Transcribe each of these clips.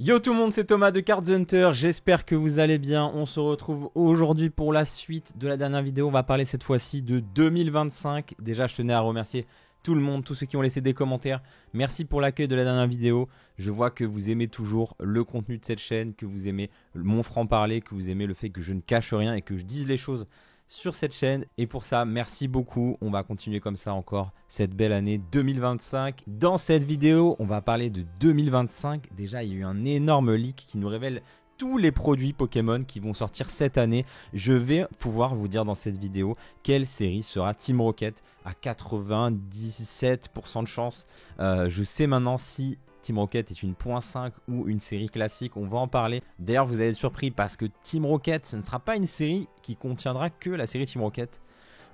Yo tout le monde, c'est Thomas de Cards Hunter, j'espère que vous allez bien. On se retrouve aujourd'hui pour la suite de la dernière vidéo. On va parler cette fois-ci de 2025. Déjà, je tenais à remercier tout le monde, tous ceux qui ont laissé des commentaires. Merci pour l'accueil de la dernière vidéo. Je vois que vous aimez toujours le contenu de cette chaîne, que vous aimez mon franc-parler, que vous aimez le fait que je ne cache rien et que je dise les choses sur cette chaîne. Et pour ça, merci beaucoup. On va continuer comme ça encore cette belle année 2025. Dans cette vidéo, on va parler de 2025. Déjà, il y a eu un énorme leak qui nous révèle tous les produits Pokémon qui vont sortir cette année. Je vais pouvoir vous dire dans cette vidéo quelle série sera Team Rocket à 97% de chance. Je sais maintenant si Team Rocket est une .5 ou une série classique, on va en parler. D'ailleurs, vous allez être surpris parce que Team Rocket, ce ne sera pas une série qui contiendra que la série Team Rocket.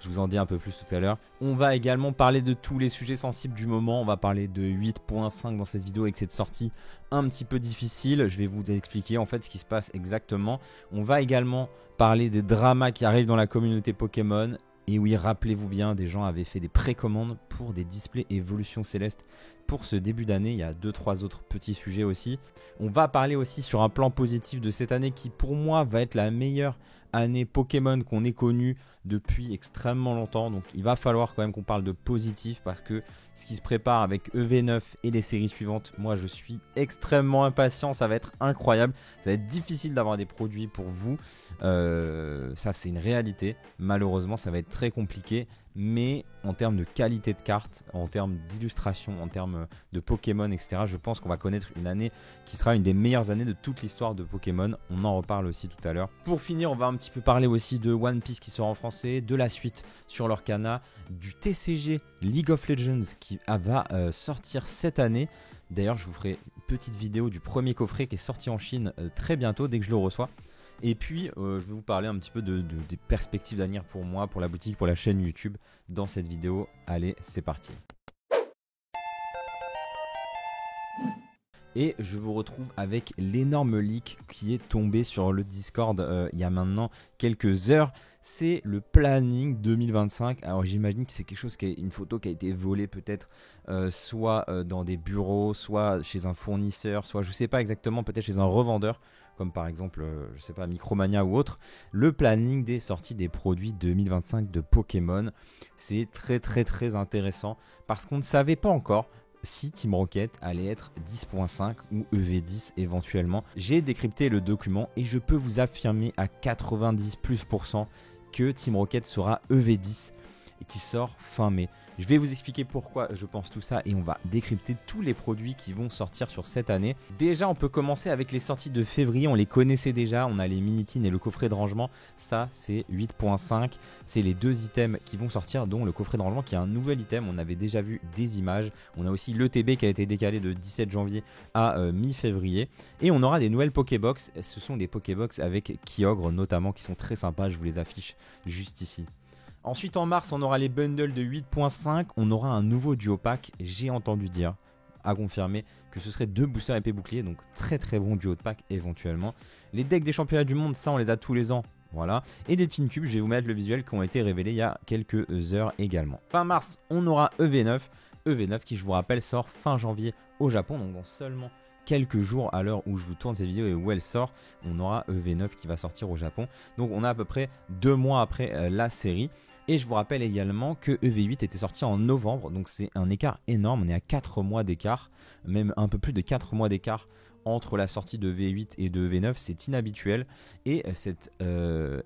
Je vous en dis un peu plus tout à l'heure. On va également parler de tous les sujets sensibles du moment. On va parler de 8.5 dans cette vidéo avec cette sortie un petit peu difficile. Je vais vous expliquer en fait ce qui se passe exactement. On va également parler des dramas qui arrivent dans la communauté Pokémon. Et oui, rappelez-vous bien, des gens avaient fait des précommandes pour des displays Évolution Céleste pour ce début d'année. Il y a 2-3 autres petits sujets aussi. On va parler aussi sur un plan positif de cette année qui pour moi va être la meilleure année Pokémon qu'on ait connue depuis extrêmement longtemps. Donc il va falloir quand même qu'on parle de positif parce que ce qui se prépare avec EV9 et les séries suivantes, moi je suis extrêmement impatient, ça va être incroyable. Ça va être difficile d'avoir des produits pour vous, ça c'est une réalité. Malheureusement ça va être très compliqué, mais en termes de qualité de cartes, en termes d'illustration, en termes de Pokémon, etc., je pense qu'on va connaître une année qui sera une des meilleures années de toute l'histoire de Pokémon. On en reparle aussi tout à l'heure. Pour finir, on va un petit peu parler aussi de One Piece qui sort en français, de la suite sur l'Orcana, du TCG League of Legends qui va sortir cette année. D'ailleurs, je vous ferai une petite vidéo du premier coffret qui est sorti en Chine très bientôt, dès que je le reçois. Et puis, je vais vous parler un petit peu des perspectives d'avenir pour moi, pour la boutique, pour la chaîne YouTube dans cette vidéo. Allez, c'est parti. Et je vous retrouve avec l'énorme leak qui est tombé sur le Discord il y a maintenant quelques heures. C'est le planning 2025. Alors j'imagine que c'est quelque chose qui est une photo qui a été volée peut-être soit dans des bureaux, soit chez un fournisseur, soit je sais pas exactement, peut-être chez un revendeur, comme par exemple, je sais pas, Micromania ou autre. Le planning des sorties des produits 2025 de Pokémon. C'est très intéressant parce qu'on ne savait pas encore si Team Rocket allait être 10.5 ou EV10 éventuellement. J'ai décrypté le document et je peux vous affirmer à 90% que Team Rocket sera EV10 et qui sort fin mai. Je vais vous expliquer pourquoi je pense tout ça et on va décrypter tous les produits qui vont sortir sur cette année. Déjà, on peut commencer avec les sorties de février, on les connaissait déjà, on a les Minitines et le coffret de rangement. Ça, c'est 8.5, c'est les deux items qui vont sortir, dont le coffret de rangement qui est un nouvel item. On avait déjà vu des images, on a aussi l'ETB qui a été décalé de 17 janvier à mi-février. Et on aura des nouvelles Pokébox, ce sont des Pokébox avec Kyogre notamment qui sont très sympas, je vous les affiche juste ici. Ensuite en mars on aura les bundles de 8.5, on aura un nouveau duo pack, j'ai entendu dire, à confirmer, que ce serait 2 boosters épée bouclier, donc très bon duo de pack éventuellement. Les decks des championnats du monde, ça on les a tous les ans, voilà. Et des Teen Cubes, je vais vous mettre le visuel qui ont été révélés il y a quelques heures également. Fin mars on aura EV9, EV9 qui je vous rappelle sort fin janvier au Japon, donc dans seulement quelques jours à l'heure où je vous tourne cette vidéo et où elle sort, on aura EV9 qui va sortir au Japon. Donc on a à peu près 2 mois après la série. Et je vous rappelle également que EV8 était sorti en novembre, donc c'est un écart énorme, on est à 4 mois d'écart, même un peu plus de 4 mois d'écart entre la sortie de V8 et de V9, c'est inhabituel. Et cet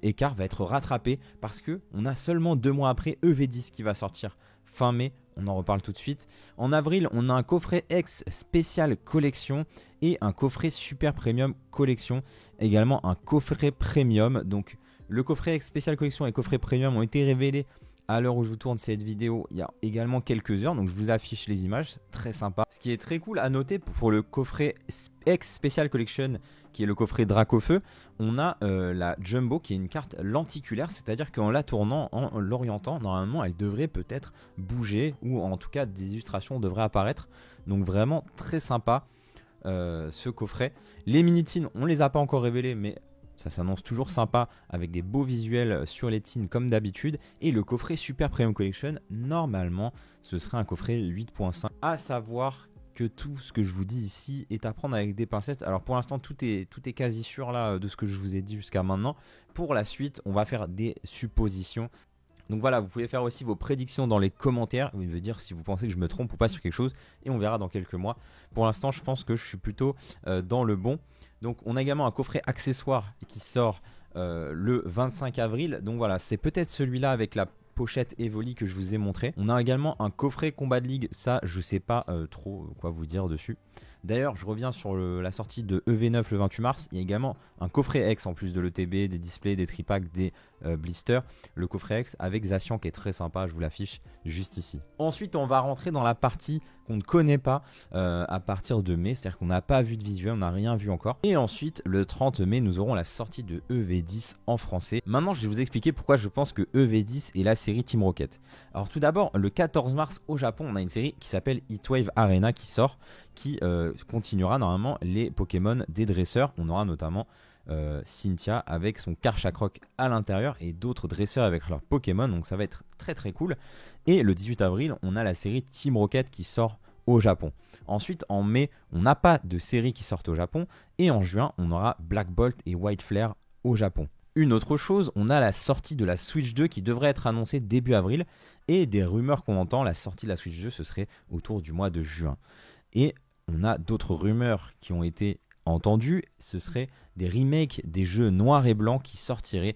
écart va être rattrapé parce qu'on a seulement 2 mois après EV10 qui va sortir fin mai, on en reparle tout de suite. En avril, on a un coffret X spécial collection et un coffret super premium collection, également un coffret premium, donc le coffret spécial collection et coffret premium ont été révélés à l'heure où je vous tourne cette vidéo il y a également quelques heures. Donc je vous affiche les images, très sympa. Ce qui est très cool à noter pour le coffret X Special Collection qui est le coffret Dracofeu, on a la Jumbo qui est une carte lenticulaire, c'est-à-dire qu'en la tournant, en l'orientant, normalement elle devrait peut-être bouger ou en tout cas des illustrations devraient apparaître. Donc vraiment très sympa ce coffret. Les Minitines, on les a pas encore révélés mais ça s'annonce toujours sympa avec des beaux visuels sur les teens comme d'habitude. Et le coffret Super Premium Collection, normalement, ce serait un coffret 8.5. À savoir que tout ce que je vous dis ici est à prendre avec des pincettes. Alors pour l'instant tout est quasi sûr là de ce que je vous ai dit jusqu'à maintenant. Pour la suite on va faire des suppositions. Donc voilà, vous pouvez faire aussi vos prédictions dans les commentaires, il veut dire si vous pensez que je me trompe ou pas sur quelque chose, et on verra dans quelques mois. Pour l'instant, je pense que je suis plutôt dans le bon. Donc on a également un coffret accessoire qui sort le 25 avril. Donc voilà, c'est peut-être celui-là avec la pochette Evoli que je vous ai montré. On a également un coffret Combat de Ligue, ça je sais pas trop quoi vous dire dessus. D'ailleurs, je reviens sur la sortie de EV9 le 28 mars. Il y a également un coffret X en plus de l'ETB, des displays, des tripacks, des blisters. Le coffret X avec Zacian qui est très sympa, je vous l'affiche juste ici. Ensuite, on va rentrer dans la partie qu'on ne connaît pas à partir de mai. C'est-à-dire qu'on n'a pas vu de visuel, on n'a rien vu encore. Et ensuite, le 30 mai, nous aurons la sortie de EV10 en français. Maintenant, je vais vous expliquer pourquoi je pense que EV10 est la série Team Rocket. Alors tout d'abord, le 14 mars au Japon, on a une série qui s'appelle Heatwave Arena qui sort, qui continuera normalement les Pokémon des dresseurs. On aura notamment Cynthia avec son Karchakroc à l'intérieur et d'autres dresseurs avec leurs Pokémon, donc ça va être très très cool. Et le 18 avril, on a la série Team Rocket qui sort au Japon. Ensuite, en mai, on n'a pas de série qui sortent au Japon. Et en juin, on aura Black Bolt et White Flare au Japon. Une autre chose, on a la sortie de la Switch 2 qui devrait être annoncée début avril. Et des rumeurs qu'on entend, la sortie de la Switch 2, ce serait autour du mois de juin. Et on a d'autres rumeurs qui ont été entendues, ce serait des remakes des jeux noirs et blancs qui sortiraient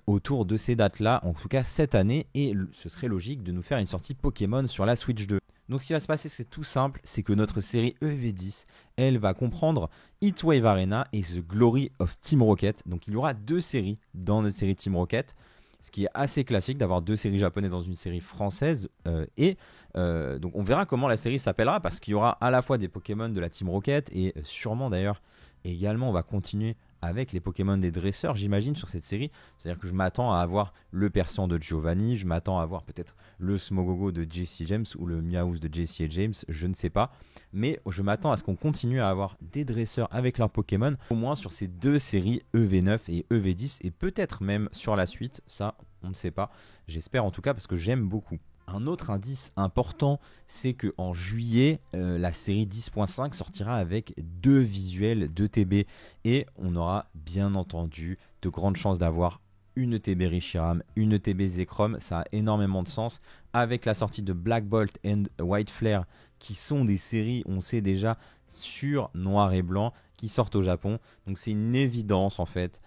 autour de ces dates-là, en tout cas cette année, et ce serait logique de nous faire une sortie Pokémon sur la Switch 2. Donc ce qui va se passer, c'est tout simple, c'est que notre série EV10, elle va comprendre Heatwave Arena et The Glory of Team Rocket. Donc il y aura 2 séries dans notre série Team Rocket, ce qui est assez classique d'avoir 2 séries japonaises dans une série française. Donc on verra comment la série s'appellera, parce qu'il y aura à la fois des Pokémon de la Team Rocket et sûrement d'ailleurs également on va continuer avec les Pokémon des dresseurs, j'imagine, sur cette série. C'est-à-dire que je m'attends à avoir le persan de Giovanni, je m'attends à avoir peut-être le Smogogo de JC James ou le Meowth de JC James, je ne sais pas. Mais je m'attends à ce qu'on continue à avoir des dresseurs avec leurs Pokémon, au moins sur ces 2 séries EV9 et EV10, et peut-être même sur la suite, ça on ne sait pas. J'espère en tout cas parce que j'aime beaucoup. Un autre indice important, c'est qu'en juillet, la série 10.5 sortira avec 2 visuels de TB et on aura bien entendu de grandes chances d'avoir une TB Reshiram, une TB Zekrom. Ça a énormément de sens avec la sortie de Black Bolt and White Flare qui sont des séries, on sait déjà, sur noir et blanc qui sortent au Japon. Donc c'est une évidence en fait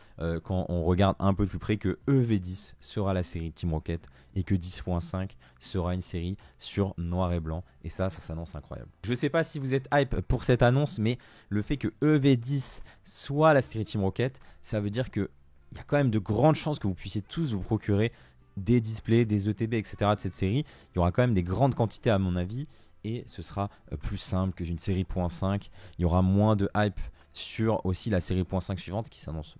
quand on regarde un peu plus près que EV10 sera la série Team Rocket et que 10.5 sera une série sur noir et blanc. Et ça s'annonce incroyable. Je ne sais pas si vous êtes hype pour cette annonce, mais le fait que EV10 soit la série Team Rocket, ça veut dire qu'il y a quand même de grandes chances que vous puissiez tous vous procurer des displays, des ETB, etc. de cette série. Il y aura quand même des grandes quantités à mon avis. Et ce sera plus simple que une série .5. Il y aura moins de hype sur aussi la série .5 suivante qui s'annonce,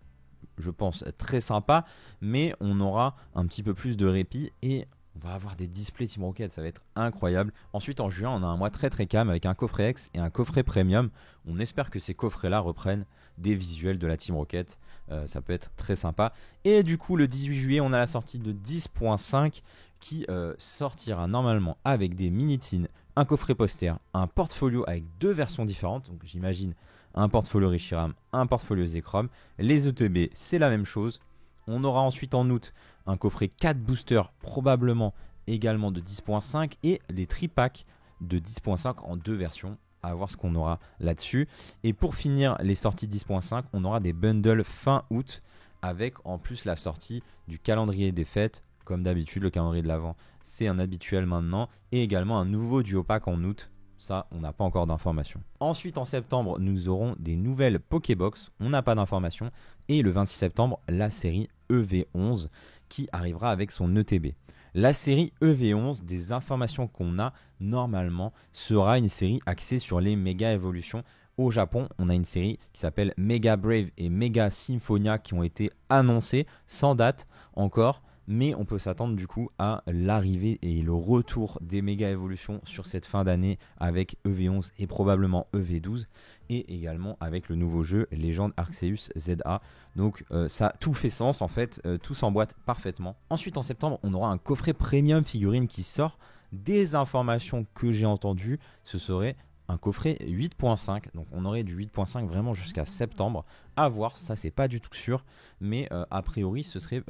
je pense, très sympa. Mais on aura un petit peu plus de répit et on va avoir des displays Team Rocket. Ça va être incroyable. Ensuite, en juin, on a un mois très très calme avec un coffret X et un coffret Premium. On espère que ces coffrets-là reprennent des visuels de la Team Rocket. Ça peut être très sympa. Et du coup, le 18 juillet, on a la sortie de 10.5 qui sortira normalement avec des mini-tins, un coffret poster, un portfolio avec 2 versions différentes. Donc j'imagine un portfolio Reshiram, un portfolio Zekrom. Les ETB, c'est la même chose. On aura ensuite en août un coffret 4 boosters, probablement également de 10.5, et les tripacks de 10.5 en 2 versions. À voir ce qu'on aura là-dessus. Et pour finir les sorties 10.5, on aura des bundles fin août avec en plus la sortie du calendrier des fêtes. Comme d'habitude, le calendrier de l'Avent, c'est un habituel maintenant. Et également un nouveau duo pack en août. Ça, on n'a pas encore d'informations. Ensuite, en septembre, nous aurons des nouvelles Pokébox. On n'a pas d'informations. Et le 26 septembre, la série EV11 qui arrivera avec son ETB. La série EV11, des informations qu'on a normalement, sera une série axée sur les méga évolutions. Au Japon, on a une série qui s'appelle Mega Brave et Mega Symphonia qui ont été annoncées sans date encore. Mais on peut s'attendre du coup à l'arrivée et le retour des méga évolutions sur cette fin d'année avec EV11 et probablement EV12 et également avec le nouveau jeu Légende Arceus ZA. Donc ça tout fait sens en fait, tout s'emboîte parfaitement. Ensuite en septembre on aura un coffret premium figurine qui sort. Des informations que j'ai entendues, ce serait un coffret 8.5. Donc on aurait du 8.5 vraiment jusqu'à septembre. À voir, ça c'est pas du tout sûr, mais a priori ce serait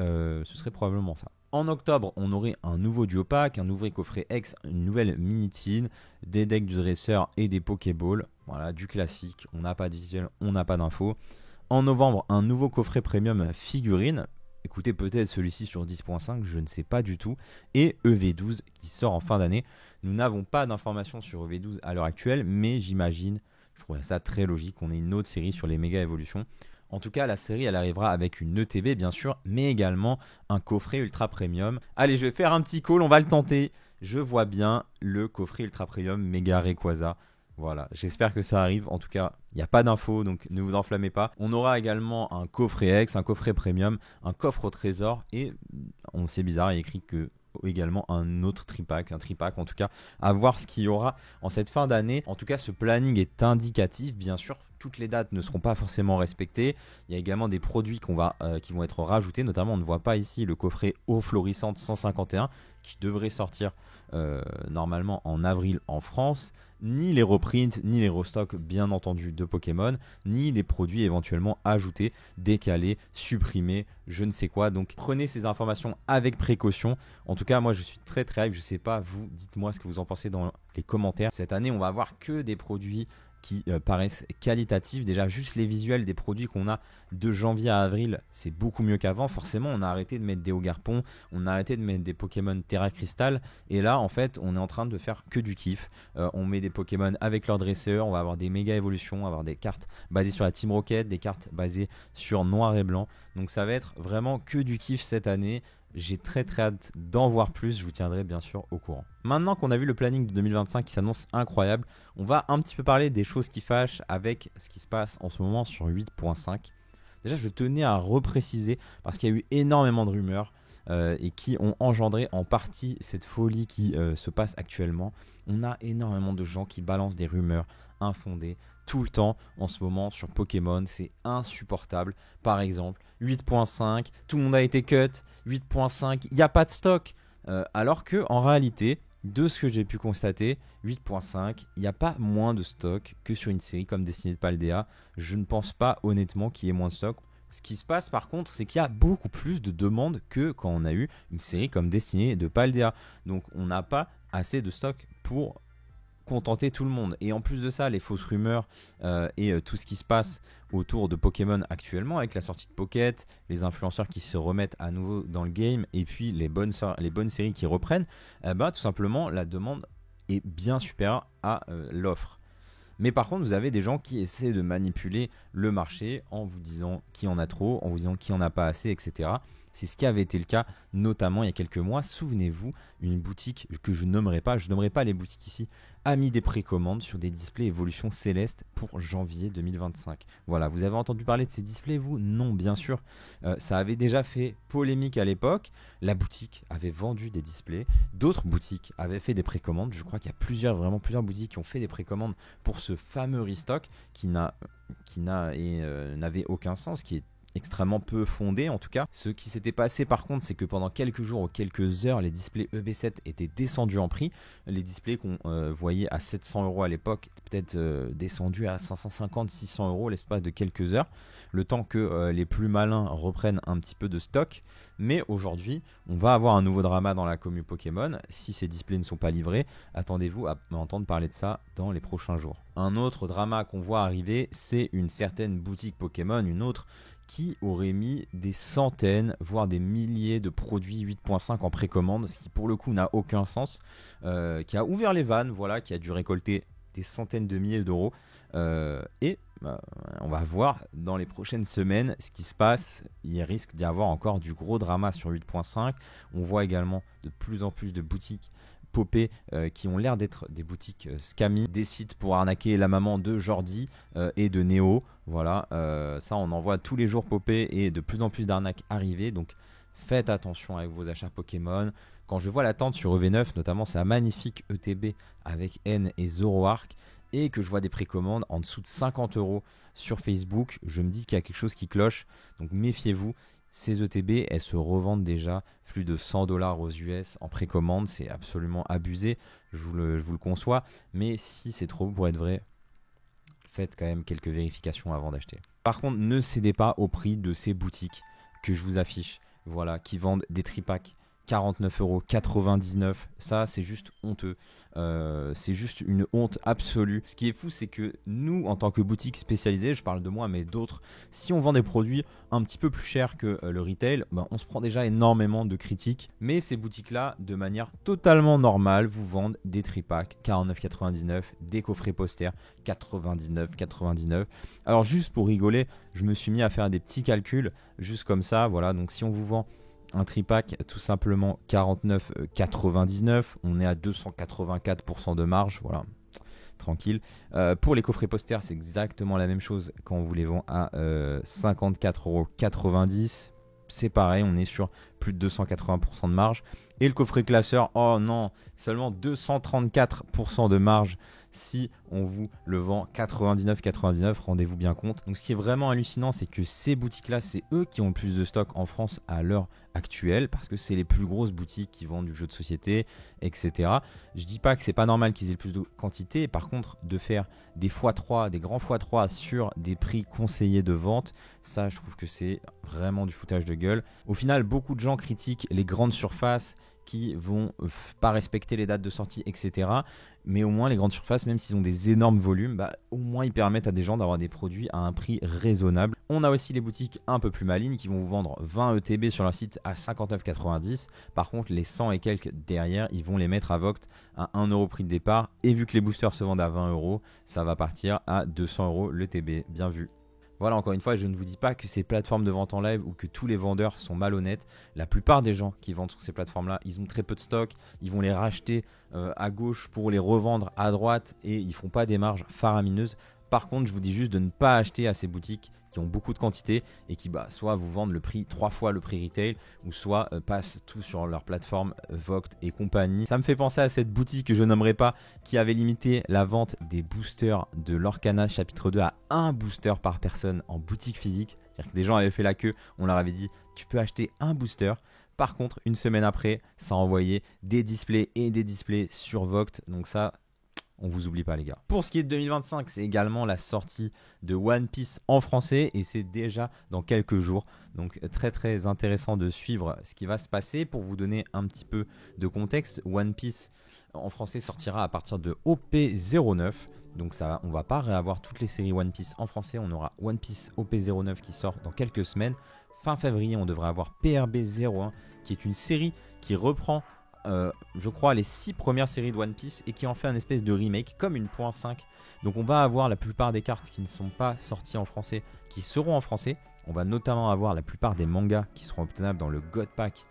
probablement ça. En octobre, on aurait un nouveau duo pack, un nouveau coffret X, une nouvelle mini tin, des decks du dresseur et des Pokéballs. Voilà, du classique. On n'a pas de visuel, on n'a pas d'infos. En novembre, un nouveau coffret premium figurine. Écoutez, peut-être celui-ci sur 10.5, je ne sais pas du tout. Et EV12 qui sort en fin d'année. Nous n'avons pas d'informations sur EV12 à l'heure actuelle, mais j'imagine, je trouve ça très logique qu'on ait une autre série sur les méga évolutions. En tout cas, la série, elle arrivera avec une ETB, bien sûr, mais également un coffret ultra premium. Allez, je vais faire un petit call, on va le tenter. Je vois bien le coffret ultra premium méga Rayquaza. Voilà, j'espère que ça arrive. En tout cas, il n'y a pas d'infos, donc ne vous enflammez pas. On aura également un coffret X, un coffret premium, un coffre au trésor et, on sait bizarre, il y a écrit que également un autre tripack, un tripack en tout cas, à voir ce qu'il y aura en cette fin d'année. En tout cas, ce planning est indicatif, bien sûr. Toutes les dates ne seront pas forcément respectées. Il y a également des produits qui vont être rajoutés. Notamment, on ne voit pas ici le coffret eau florissante 151 qui devrait sortir normalement en avril en France. Ni les reprints, ni les restocks bien entendu de Pokémon, ni les produits éventuellement ajoutés, décalés, supprimés, je ne sais quoi. Donc prenez ces informations avec précaution. En tout cas, moi je suis très très hype. Je ne sais pas, vous, dites-moi ce que vous en pensez dans les commentaires. Cette année, on va avoir que des produits qui paraissent qualitatifs. Déjà, juste les visuels des produits qu'on a de janvier à avril, c'est beaucoup mieux qu'avant. Forcément, on a arrêté de mettre des Ogarpon, on a arrêté de mettre des Pokémon Terra Crystal. Et là, en fait, on est en train de faire que du kiff. On met des Pokémon avec leur dresseur, on va avoir des méga évolutions, on va avoir des cartes basées sur la Team Rocket, des cartes basées sur noir et blanc. Donc ça va être vraiment que du kiff cette année. J'ai très très hâte d'en voir plus, je vous tiendrai bien sûr au courant. Maintenant qu'on a vu le planning de 2025 qui s'annonce incroyable, on va un petit peu parler des choses qui fâchent avec ce qui se passe en ce moment sur 8.5. Déjà, je tenais à repréciser parce qu'il y a eu énormément de rumeurs et qui ont engendré en partie cette folie qui se passe actuellement. On a énormément de gens qui balancent des rumeurs infondées tout le temps en ce moment sur Pokémon, c'est insupportable. Par exemple, 8.5, tout le monde a été cut, 8.5, il n'y a pas de stock. Alors que en réalité, de ce que j'ai pu constater, 8.5, il n'y a pas moins de stock que sur une série comme Destinée de Paldea. Je ne pense pas honnêtement qu'il y ait moins de stock. Ce qui se passe par contre, c'est qu'il y a beaucoup plus de demandes que quand on a eu une série comme Destinée de Paldea. Donc on n'a pas assez de stock pour contenter tout le monde. Et en plus de ça, les fausses rumeurs et tout ce qui se passe autour de Pokémon actuellement avec la sortie de Pocket, les influenceurs qui se remettent à nouveau dans le game et puis les bonnes séries qui reprennent, tout simplement la demande est bien supérieure à l'offre. Mais par contre, vous avez des gens qui essaient de manipuler le marché en vous disant qui en a trop, en vous disant qui en a pas assez, etc. C'est ce qui avait été le cas, notamment il y a quelques mois. Souvenez-vous, une boutique que je nommerai pas les boutiques ici, a mis des précommandes sur des displays Évolution Céleste pour janvier 2025. Voilà, vous avez entendu parler de ces displays, vous? Non, bien sûr. Ça avait déjà fait polémique à l'époque. La boutique avait vendu des displays. D'autres boutiques avaient fait des précommandes. Je crois qu'il y a plusieurs boutiques qui ont fait des précommandes pour ce fameux restock qui n'avait aucun sens, qui est extrêmement peu fondé en tout cas. Ce qui s'était passé par contre, c'est que pendant quelques jours ou quelques heures, les displays EB7 étaient descendus en prix. Les displays qu'on voyait à 700 € à l'époque étaient peut-être descendus à 550-600 € l'espace de quelques heures, le temps que les plus malins reprennent un petit peu de stock. Mais aujourd'hui, on va avoir un nouveau drama dans la commu Pokémon. Si ces displays ne sont pas livrés, attendez-vous à entendre parler de ça dans les prochains jours. Un autre drama qu'on voit arriver, c'est une certaine boutique Pokémon, une autre qui aurait mis des centaines, voire des milliers de produits 8.5 en précommande, ce qui pour le coup n'a aucun sens, qui a ouvert les vannes, voilà, qui a dû récolter des centaines de milliers d'euros, on va voir dans les prochaines semaines ce qui se passe. Il risque d'y avoir encore du gros drama sur 8.5. On voit également de plus en plus de boutiques popées qui ont l'air d'être des boutiques scammy, des sites pour arnaquer la maman de Jordi et de Néo. Voilà, ça on en voit tous les jours popper et de plus en plus d'arnaques arriver. Donc faites attention avec vos achats Pokémon. Quand je vois l'attente sur EV9, notamment c'est un magnifique ETB avec N et Zoroark, et que je vois des précommandes en dessous de 50 € sur Facebook, je me dis qu'il y a quelque chose qui cloche. Donc méfiez-vous. Ces ETB, elles se revendent déjà plus de 100$ aux US en précommande. C'est absolument abusé, je vous le conçois. Mais si c'est trop beau pour être vrai, faites quand même quelques vérifications avant d'acheter. Par contre, ne cédez pas au prix de ces boutiques que je vous affiche, voilà, qui vendent des tripacks 49,99€. Ça, c'est juste honteux. C'est juste une honte absolue. Ce qui est fou, c'est que nous, en tant que boutique spécialisée, je parle de moi, mais d'autres, si on vend des produits un petit peu plus chers que le retail, ben, on se prend déjà énormément de critiques. Mais ces boutiques-là, de manière totalement normale, vous vendent des tripacks 49,99€, des coffrets posters 99,99€. Alors, juste pour rigoler, je me suis mis à faire des petits calculs, juste comme ça. Voilà, donc si on vous vend un tripack tout simplement 49,99€, on est à 284% de marge, voilà, tranquille. Pour les coffrets posters, c'est exactement la même chose quand on vous les vend à 54,90€. C'est pareil, on est sur plus de 280% de marge. Et le coffret classeur, oh non, seulement 234% de marge si on vous le vend 99,99€, rendez-vous bien compte. Donc ce qui est vraiment hallucinant, c'est que ces boutiques-là, c'est eux qui ont le plus de stock en France à l'heure actuelle, parce que c'est les plus grosses boutiques qui vendent du jeu de société, etc. Je dis pas que c'est pas normal qu'ils aient le plus de quantité, par contre, de faire des x3, des grands x3 sur des prix conseillés de vente, ça je trouve que c'est vraiment du foutage de gueule. Au final, beaucoup de gens critiquent les grandes surfaces qui vont pas respecter les dates de sortie, etc. Mais au moins les grandes surfaces, même s'ils ont des énormes volumes, bah, au moins ils permettent à des gens d'avoir des produits à un prix raisonnable. On a aussi les boutiques un peu plus malignes qui vont vous vendre 20 ETB sur leur site à 59,90. Par contre, les 100 et quelques derrière, ils vont les mettre à Vogt à 1€ prix de départ. Et vu que les boosters se vendent à 20€, ça va partir à 200€ le TB. Bien vu. Voilà, encore une fois, je ne vous dis pas que ces plateformes de vente en live ou que tous les vendeurs sont malhonnêtes. La plupart des gens qui vendent sur ces plateformes-là, ils ont très peu de stock. Ils vont les racheter à gauche pour les revendre à droite et ils font pas des marges faramineuses. Par contre, je vous dis juste de ne pas acheter à ces boutiques qui ont beaucoup de quantité et qui soit vous vendent le prix 3 fois le prix retail ou soit passent tout sur leur plateforme Vogt et compagnie. Ça me fait penser à cette boutique que je nommerai pas qui avait limité la vente des boosters de l'Orcana chapitre 2 à un booster par personne en boutique physique. C'est-à-dire que des gens avaient fait la queue, on leur avait dit tu peux acheter un booster. Par contre, une semaine après, ça envoyait des displays et des displays sur Vogt. Donc ça, on vous oublie pas les gars. Pour ce qui est de 2025, c'est également la sortie de One Piece en français et c'est déjà dans quelques jours. Donc très très intéressant de suivre ce qui va se passer. Pour vous donner un petit peu de contexte, One Piece en français sortira à partir de OP09. Donc ça, on va pas réavoir toutes les séries One Piece en français. On aura One Piece OP09 qui sort dans quelques semaines. Fin février, on devrait avoir PRB01 qui est une série qui reprend je crois les 6 premières séries de One Piece et qui en fait un espèce de remake comme une .5. Donc on va avoir la plupart des cartes qui ne sont pas sorties en français qui seront en français. On va notamment avoir la plupart des mangas qui seront obtenables dans le God Pack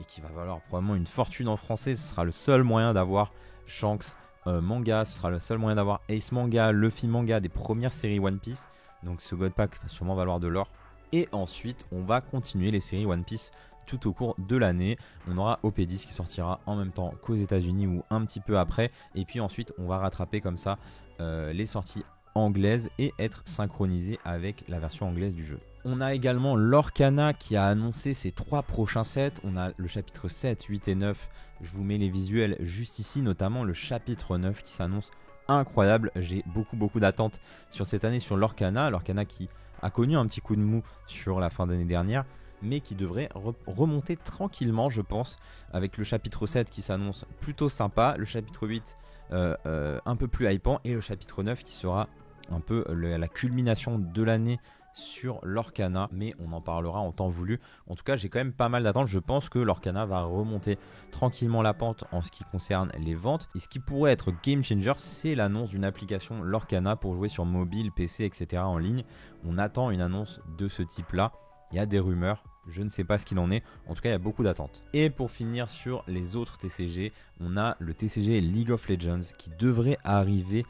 et qui va valoir probablement une fortune en français. Ce sera le seul moyen d'avoir Shanks manga, ce sera le seul moyen d'avoir Ace manga, Luffy manga des premières séries One Piece. Donc ce God Pack va sûrement valoir de l'or. Et ensuite on va continuer les séries One Piece tout au cours de l'année. On aura OP10 qui sortira en même temps qu'aux États-Unis ou un petit peu après. Et puis ensuite, on va rattraper comme ça les sorties anglaises et être synchronisé avec la version anglaise du jeu. On a également l'Orcana qui a annoncé ses 3 prochains sets. On a le chapitre 7, 8 et 9. Je vous mets les visuels juste ici, notamment le chapitre 9 qui s'annonce incroyable. J'ai beaucoup d'attentes sur cette année sur l'Orcana. L'Orcana qui a connu un petit coup de mou sur la fin d'année dernière, mais qui devrait remonter tranquillement, je pense, avec le chapitre 7 qui s'annonce plutôt sympa, le chapitre 8 un peu plus hypant, et le chapitre 9 qui sera un peu la culmination de l'année sur l'Orcana, mais on en parlera en temps voulu. En tout cas, j'ai quand même pas mal d'attentes. Je pense que l'Orcana va remonter tranquillement la pente en ce qui concerne les ventes. Et ce qui pourrait être game changer, c'est l'annonce d'une application l'Orcana pour jouer sur mobile, PC, etc. en ligne. On attend une annonce de ce type-là. Il y a des rumeurs, je ne sais pas ce qu'il en est. En tout cas, il y a beaucoup d'attentes. Et pour finir sur les autres TCG, on a le TCG League of Legends qui devrait arriver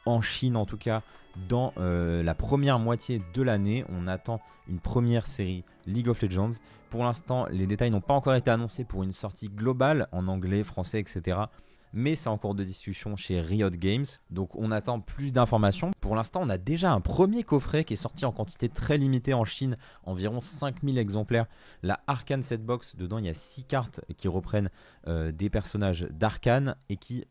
en Chine, en tout cas dans la première moitié de l'année. On attend une première série League of Legends. Pour l'instant, les détails n'ont pas encore été annoncés pour une sortie globale en anglais, français, etc. mais c'est en cours de discussion chez Riot Games. Donc on attend plus d'informations. Pour l'instant, on a déjà un premier coffret qui est sorti en quantité très limitée en Chine, environ 5000 exemplaires. La Arcane Setbox, dedans il y a 6 cartes qui reprennent des personnages d'Arcane et qui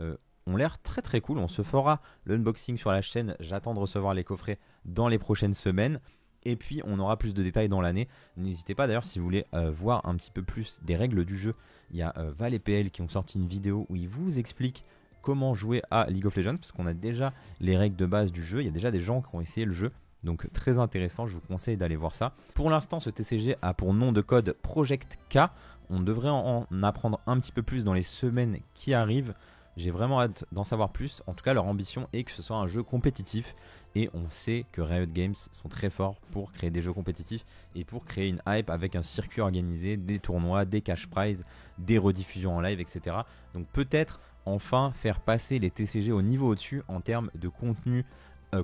ont l'air très très cool. On se fera l'unboxing sur la chaîne. J'attends de recevoir les coffrets dans les prochaines semaines. Et puis on aura plus de détails dans l'année. N'hésitez pas d'ailleurs si vous voulez voir un petit peu plus des règles du jeu. Il y a Val et PL qui ont sorti une vidéo où ils vous expliquent comment jouer à League of Legends. Parce qu'on a déjà les règles de base du jeu. Il y a déjà des gens qui ont essayé le jeu. Donc très intéressant, je vous conseille d'aller voir ça. Pour l'instant, ce TCG a pour nom de code Project K. On devrait en apprendre un petit peu plus dans les semaines qui arrivent. J'ai vraiment hâte d'en savoir plus. En tout cas, leur ambition est que ce soit un jeu compétitif. Et on sait que Riot Games sont très forts pour créer des jeux compétitifs et pour créer une hype avec un circuit organisé, des tournois, des cash prizes, des rediffusions en live, etc. Donc peut-être enfin faire passer les TCG au niveau au-dessus en termes de contenu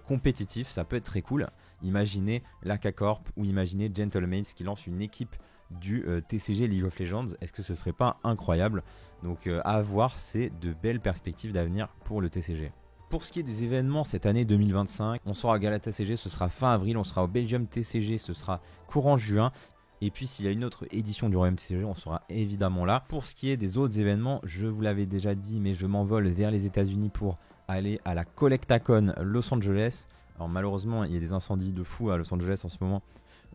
compétitif. Ça peut être très cool. Imaginez l'AK Corp ou imaginez Gentlemates qui lance une équipe du TCG League of Legends. Est-ce que ce serait pas incroyable? Donc à voir, c'est de belles perspectives d'avenir pour le TCG. Pour ce qui est des événements cette année 2025, on sera à Gala TCG, ce sera fin avril, on sera au Belgium TCG, ce sera courant juin. Et puis s'il y a une autre édition du Royaume TCG, on sera évidemment là. Pour ce qui est des autres événements, je vous l'avais déjà dit, mais je m'envole vers les États-Unis pour aller à la Collectacon Los Angeles. Alors malheureusement, il y a des incendies de fou à Los Angeles en ce moment.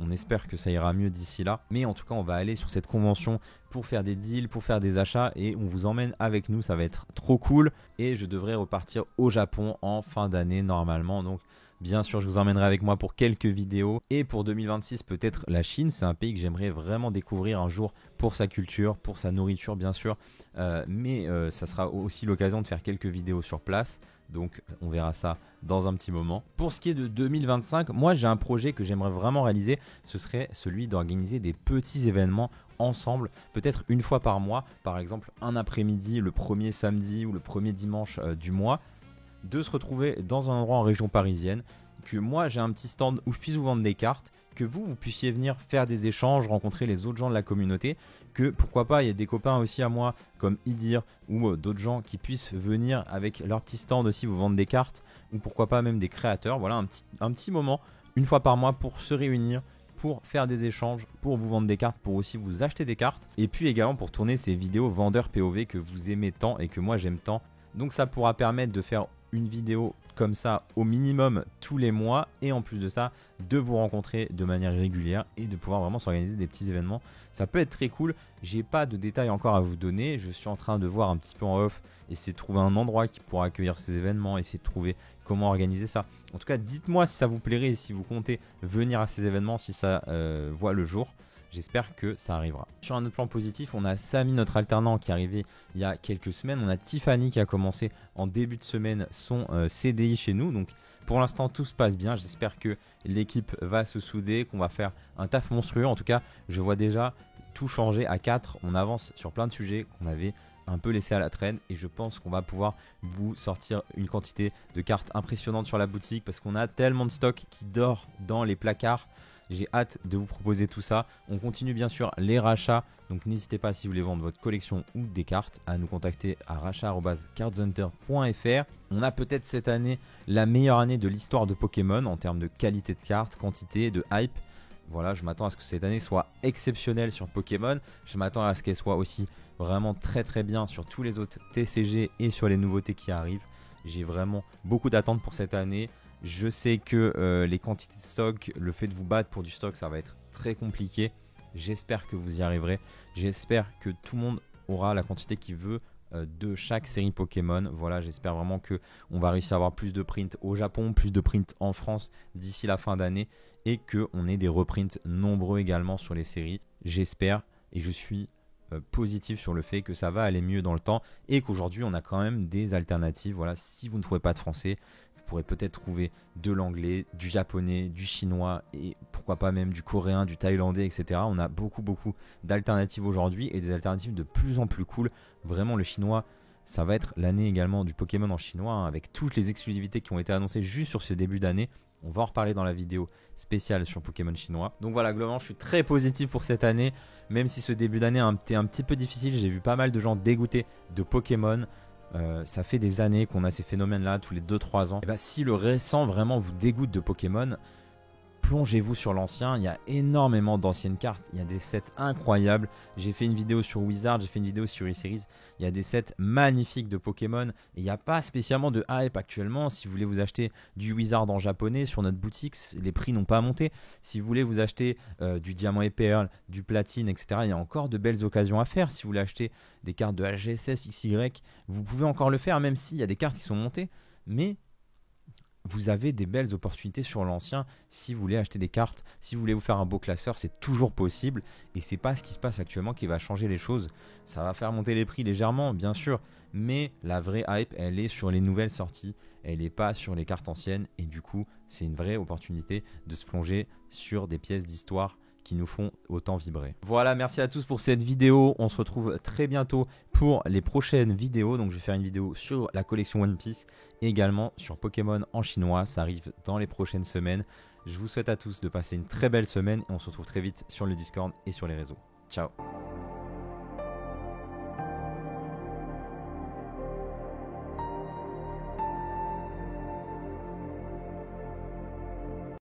On espère que ça ira mieux d'ici là. Mais en tout cas, on va aller sur cette convention pour faire des deals, pour faire des achats. Et on vous emmène avec nous. Ça va être trop cool. Et je devrais repartir au Japon en fin d'année normalement. Donc bien sûr, je vous emmènerai avec moi pour quelques vidéos. Et pour 2026, peut-être la Chine. C'est un pays que j'aimerais vraiment découvrir un jour pour sa culture, pour sa nourriture bien sûr. Mais ça sera aussi l'occasion de faire quelques vidéos sur place. Donc on verra ça dans un petit moment. Pour ce qui est de 2025, moi j'ai un projet que j'aimerais vraiment réaliser. Ce serait celui d'organiser des petits événements ensemble, peut-être une fois par mois. Par exemple un après-midi, le premier samedi ou le premier dimanche du mois. De se retrouver dans un endroit en région parisienne. Que moi j'ai un petit stand où je puisse vous vendre des cartes. Que vous puissiez venir faire des échanges, rencontrer les autres gens de la communauté, que pourquoi pas il y a des copains aussi à moi comme Idir ou d'autres gens qui puissent venir avec leur petit stand aussi vous vendre des cartes, ou pourquoi pas même des créateurs. Voilà un petit moment une fois par mois pour se réunir, pour faire des échanges, pour vous vendre des cartes, pour aussi vous acheter des cartes, et puis également pour tourner ces vidéos vendeurs POV que vous aimez tant et que moi j'aime tant. Donc ça pourra permettre de faire une vidéo comme ça au minimum tous les mois, et en plus de ça de vous rencontrer de manière régulière et de pouvoir vraiment s'organiser des petits événements. Ça peut être très cool. J'ai pas de détails encore à vous donner, je suis en train de voir un petit peu en off, essayer de trouver un endroit qui pourra accueillir ces événements, essayer de trouver comment organiser ça. En tout cas dites-moi si ça vous plairait et si vous comptez venir à ces événements, si ça voit le jour. J'espère que ça arrivera. Sur un autre plan positif, on a Samy, notre alternant, qui est arrivé il y a quelques semaines. On a Tiffany qui a commencé en début de semaine son CDI chez nous. Donc pour l'instant, tout se passe bien. J'espère que l'équipe va se souder, qu'on va faire un taf monstrueux. En tout cas, je vois déjà tout changer à 4. On avance sur plein de sujets qu'on avait un peu laissé à la traîne, et je pense qu'on va pouvoir vous sortir une quantité de cartes impressionnantes sur la boutique parce qu'on a tellement de stock qui dort dans les placards. J'ai hâte de vous proposer tout ça. On continue bien sûr les rachats. Donc n'hésitez pas, si vous voulez vendre votre collection ou des cartes, à nous contacter à rachat@cardshunter.fr. On a peut-être cette année la meilleure année de l'histoire de Pokémon en termes de qualité de cartes, quantité, de hype. Voilà, je m'attends à ce que cette année soit exceptionnelle sur Pokémon. Je m'attends à ce qu'elle soit aussi vraiment très très bien sur tous les autres TCG et sur les nouveautés qui arrivent. J'ai vraiment beaucoup d'attentes pour cette année. Je sais que les quantités de stock, le fait de vous battre pour du stock, ça va être très compliqué. J'espère que vous y arriverez. J'espère que tout le monde aura la quantité qu'il veut de chaque série Pokémon. Voilà, j'espère vraiment qu'on va réussir à avoir plus de prints au Japon, plus de prints en France d'ici la fin d'année, et qu'on ait des reprints nombreux également sur les séries. J'espère, et je suis positif sur le fait que ça va aller mieux dans le temps, et qu'aujourd'hui on a quand même des alternatives. Voilà, si vous ne trouvez pas de français, vous pourrez peut-être trouver de l'anglais, du japonais, du chinois, et pourquoi pas même du coréen, du thaïlandais, etc. On a beaucoup d'alternatives aujourd'hui, et des alternatives de plus en plus cool. Vraiment, le chinois, ça va être l'année également du Pokémon en chinois, hein, avec toutes les exclusivités qui ont été annoncées juste sur ce début d'année. On va en reparler dans la vidéo spéciale sur Pokémon chinois. Donc voilà, globalement, je suis très positif pour cette année. Même si ce début d'année a été un petit peu difficile, j'ai vu pas mal de gens dégoûtés de Pokémon. Ça fait des années qu'on a ces phénomènes-là, tous les 2-3 ans. Et bah, si le récent vraiment vous dégoûte de Pokémon, plongez-vous sur l'ancien, il y a énormément d'anciennes cartes, il y a des sets incroyables. J'ai fait une vidéo sur Wizard, j'ai fait une vidéo sur e-Series, il y a des sets magnifiques de Pokémon. Et il n'y a pas spécialement de hype actuellement. Si vous voulez vous acheter du Wizard en japonais sur notre boutique, les prix n'ont pas monté. Si vous voulez vous acheter du Diamant et Perle, du Platine, etc., il y a encore de belles occasions à faire. Si vous voulez acheter des cartes de HGSS, XY, vous pouvez encore le faire, même s'il y a des cartes qui sont montées. Mais vous avez des belles opportunités sur l'ancien si vous voulez acheter des cartes, si vous voulez vous faire un beau classeur, c'est toujours possible et c'est pas ce qui se passe actuellement qui va changer les choses. Ça va faire monter les prix légèrement, bien sûr, mais la vraie hype, elle est sur les nouvelles sorties, elle n'est pas sur les cartes anciennes et du coup, c'est une vraie opportunité de se plonger sur des pièces d'histoire qui nous font autant vibrer. Voilà, merci à tous pour cette vidéo. On se retrouve très bientôt pour les prochaines vidéos. Donc je vais faire une vidéo sur la collection One Piece et également sur Pokémon en chinois. Ça arrive dans les prochaines semaines. Je vous souhaite à tous de passer une très belle semaine et on se retrouve très vite sur le Discord et sur les réseaux. Ciao.